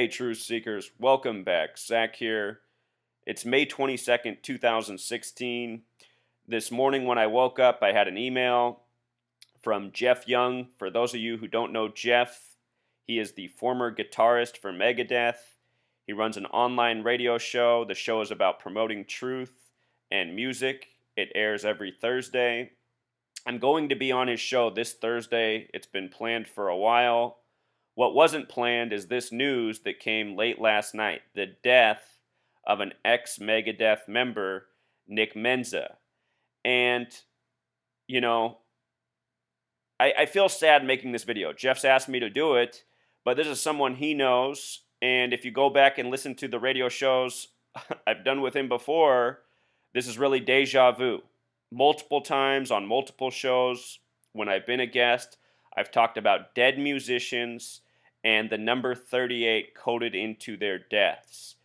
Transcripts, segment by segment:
Hey, Truth Seekers, welcome back. Zach here. It's May 22nd, 2016. This morning when I woke up, I had an email from Jeff Young. For those of you who don't know Jeff, he is the former guitarist for Megadeth. He runs an online radio show. The show is about promoting truth and music. It airs every Thursday. I'm going to be on his show this Thursday. It's been planned for a while. What wasn't planned is this news that came late last night, the death of an ex-Megadeth member, Nick Menza. And, you know, I feel sad making this video. Jeff's asked me to do it, but this is someone he knows. And if you go back and listen to the radio shows I've done with him before, this is really deja vu. Multiple times on multiple shows, when I've been a guest, I've talked about dead musicians and the number 38 coded into their deaths.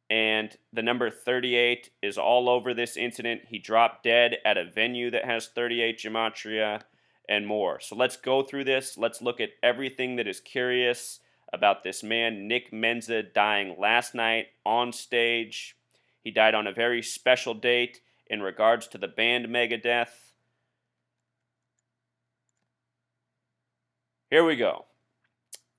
And the number 38 is all over this incident. He dropped dead at a venue that has 38 gematria and more. So let's go through this. Let's look at everything that is curious about this man, Nick Menza, dying last night on stage. He died on a very special date in regards to the band Megadeth. Here we go.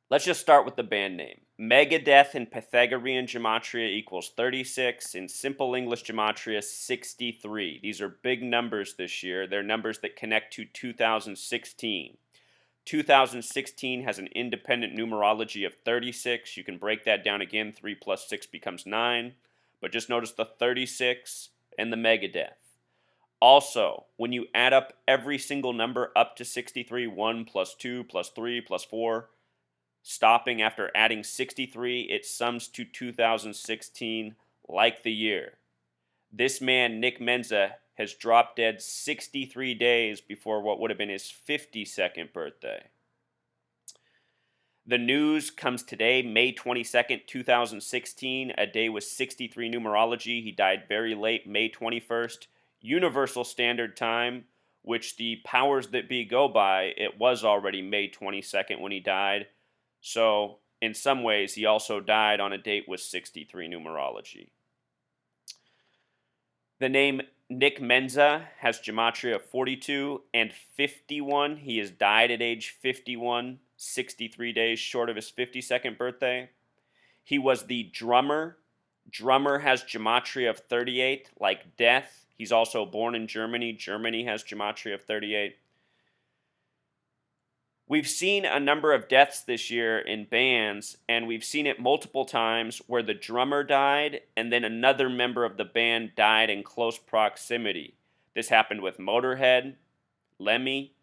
Let's just start with the band name. Megadeth in Pythagorean gematria equals 36. In simple English gematria, 63. These are big numbers this year. They're numbers that connect to 2016. 2016 has an independent numerology of 36. You can break that down again. 3 plus 6 becomes 9. But just notice the 36 and the Megadeth. Also, when you add up every single number up to 63, 1 plus 2 plus 3 plus 4, stopping after adding 63, it sums to 2016 like the year. This man, Nick Menza, has dropped dead 63 days before what would have been his 52nd birthday. The news comes today, May 22nd, 2016, a day with 63 numerology. He died very late, May 21st, Universal Standard Time, which the powers that be go by. It was already May 22nd when he died. So, in some ways, he also died on a date with 63 numerology. The name Nick Menza has gematria of 42 and 51. He has died at age 51, 63 days short of his 52nd birthday. He was the drummer. Drummer has gematria of 38, like death. He's also born in Germany. Germany has gematria of 38. We've seen a number of deaths this year in bands, and we've seen it multiple times where the drummer died and then another member of the band died in close proximity. This happened with Motorhead, Lemmy.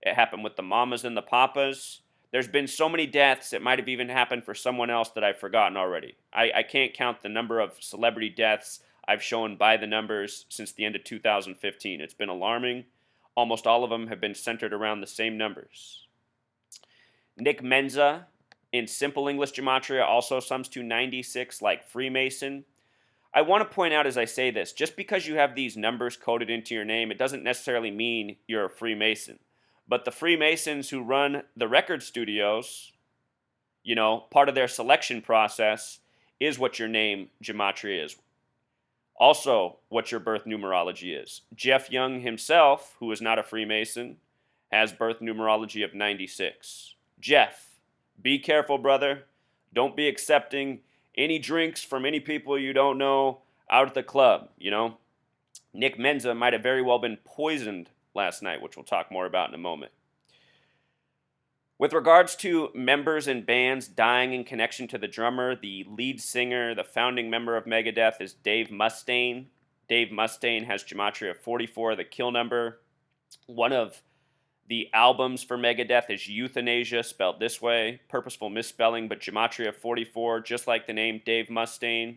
It happened with the Mamas and the Papas. There's been so many deaths, it might have even happened for someone else that I've forgotten already. I can't count the number of celebrity deaths I've shown by the numbers since the end of 2015. It's been alarming. Almost all of them have been centered around the same numbers. Nick Menza, in simple English gematria, also sums to 96 like Freemason. I want to point out as I say this, just because you have these numbers coded into your name, it doesn't necessarily mean you're a Freemason. But the Freemasons who run the record studios, part of their selection process is what your name gematria is. Also, what your birth numerology is. Jeff Young himself, who is not a Freemason, has birth numerology of 96. Jeff, be careful, brother. Don't be accepting any drinks from any people you don't know out at the club, Nick Menza might have very well been poisoned last night, which we'll talk more about in a moment. With regards to members and bands dying in connection to the drummer, the lead singer, the founding member of Megadeth is Dave Mustaine. Dave Mustaine has gematria of 44, the kill number. One of the albums for Megadeth is Euthanasia, spelled this way. Purposeful misspelling, but gematria of 44, just like the name Dave Mustaine.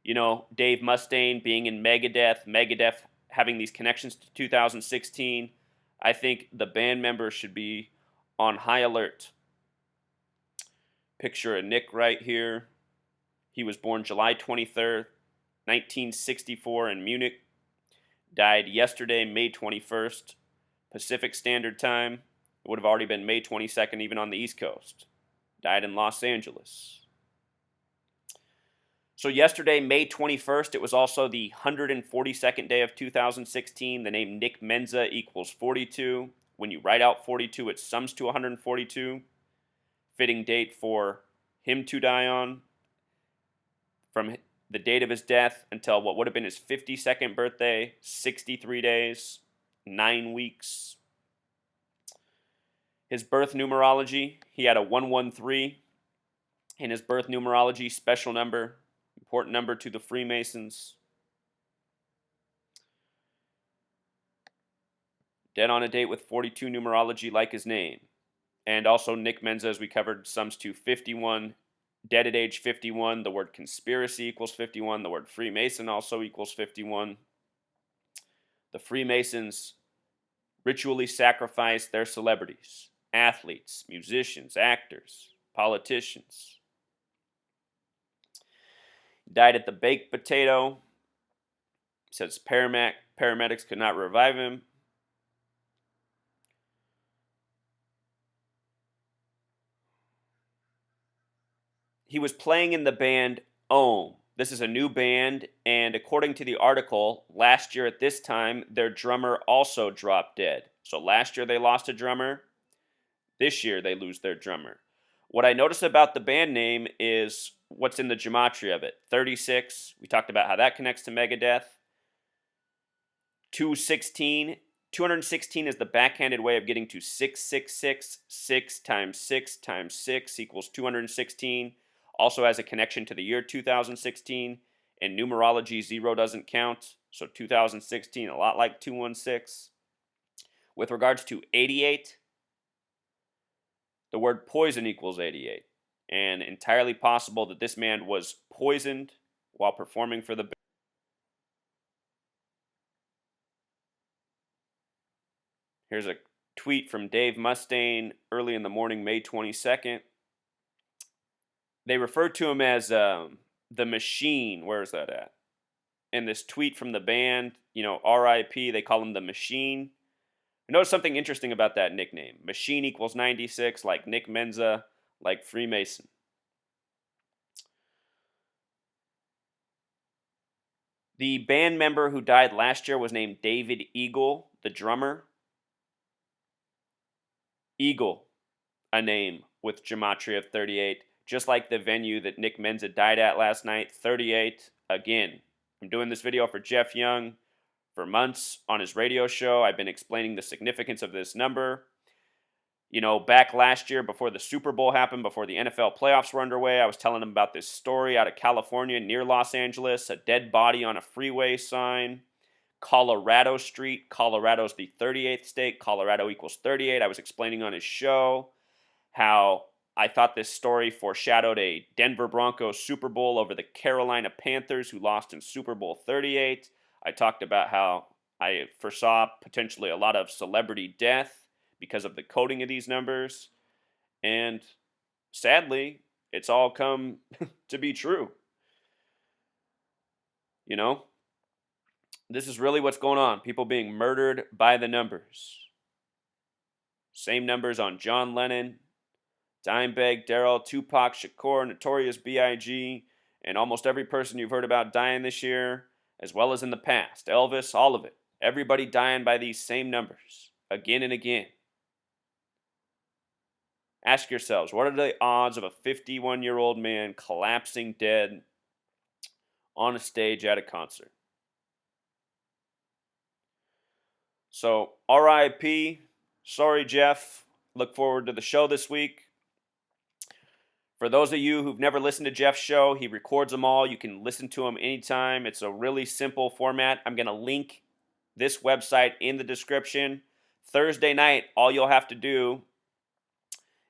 Dave Mustaine being in Megadeth, Megadeth having these connections to 2016, I think the band members should be on high alert. Picture of Nick right here. He was born July 23rd, 1964 in Munich. Died yesterday, May 21st, Pacific Standard Time. It would have already been May 22nd even on the East Coast. died in Los Angeles. So yesterday, May 21st, it was also the 142nd day of 2016. The name Nick Menza equals 42. When you write out 42, it sums to 142. Fitting date for him to die on. From the date of his death until what would have been his 52nd birthday, 63 days, 9 weeks. His birth numerology, he had a 113 in his birth numerology, special number, important number to the Freemasons. Dead on a date with 42 numerology like his name. And also Nick Menza, as we covered, sums to 51. Dead at age 51. The word conspiracy equals 51. The word Freemason also equals 51. The Freemasons ritually sacrifice their celebrities, athletes, musicians, actors, politicians. Died at the Baked Potato. Says paramedics could not revive him. He was playing in the band Ohm. This is a new band, and according to the article, last year at this time, their drummer also dropped dead. So last year they lost a drummer. This year they lose their drummer. What I notice about the band name is what's in the gematria of it. 36, we talked about how that connects to Megadeth. 216 is the backhanded way of getting to 666. 6 times 6 times 6 equals 216. Also has a connection to the year 2016. In numerology, 0 doesn't count. So 2016, a lot like 216. With regards to 88, the word poison equals 88. And entirely possible that this man was poisoned while performing for the band. Here's a tweet from Dave Mustaine early in the morning, May 22nd. They refer to him as the Machine. Where is that at? And this tweet from the band, R.I.P., they call him the Machine. Notice something interesting about that nickname. Machine equals 96, like Nick Menza, like Freemason. The band member who died last year was named David Eagle, the drummer. Eagle, a name with gematria of 38. Just like the venue that Nick Menza died at last night, 38. Again, I'm doing this video for Jeff Young. For months on his radio show, I've been explaining the significance of this number. Back last year before the Super Bowl happened, before the NFL playoffs were underway, I was telling him about this story out of California near Los Angeles, a dead body on a freeway sign. Colorado Street. Colorado's the 38th state. Colorado equals 38. I was explaining on his show how I thought this story foreshadowed a Denver Broncos Super Bowl over the Carolina Panthers, who lost in Super Bowl 38. I talked about how I foresaw potentially a lot of celebrity death because of the coding of these numbers. And sadly, it's all come to be true. This is really what's going on. People being murdered by the numbers. Same numbers on John Lennon, Dimebag, Darrell, Tupac, Shakur, Notorious B.I.G., and almost every person you've heard about dying this year, as well as in the past. Elvis, all of it. Everybody dying by these same numbers, again and again. Ask yourselves, what are the odds of a 51-year-old man collapsing dead on a stage at a concert? So, R.I.P. Sorry, Jeff. Look forward to the show this week. For those of you who've never listened to Jeff's show, he records them all. You can listen to them anytime. It's a really simple format. I'm going to link this website in the description. Thursday night, all you'll have to do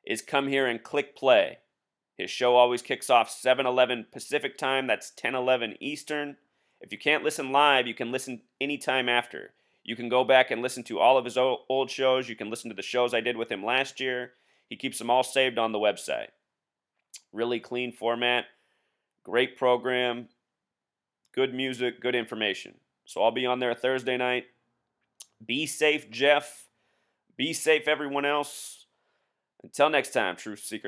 is come here and click play. His show always kicks off 7:11 Pacific time. That's 10:11 Eastern. If you can't listen live, you can listen anytime after. You can go back and listen to all of his old shows. You can listen to the shows I did with him last year. He keeps them all saved on the website. Really clean format. Great program. Good music. Good information. So I'll be on there Thursday night. Be safe, Jeff. Be safe, everyone else. Until next time, Truth Seeker.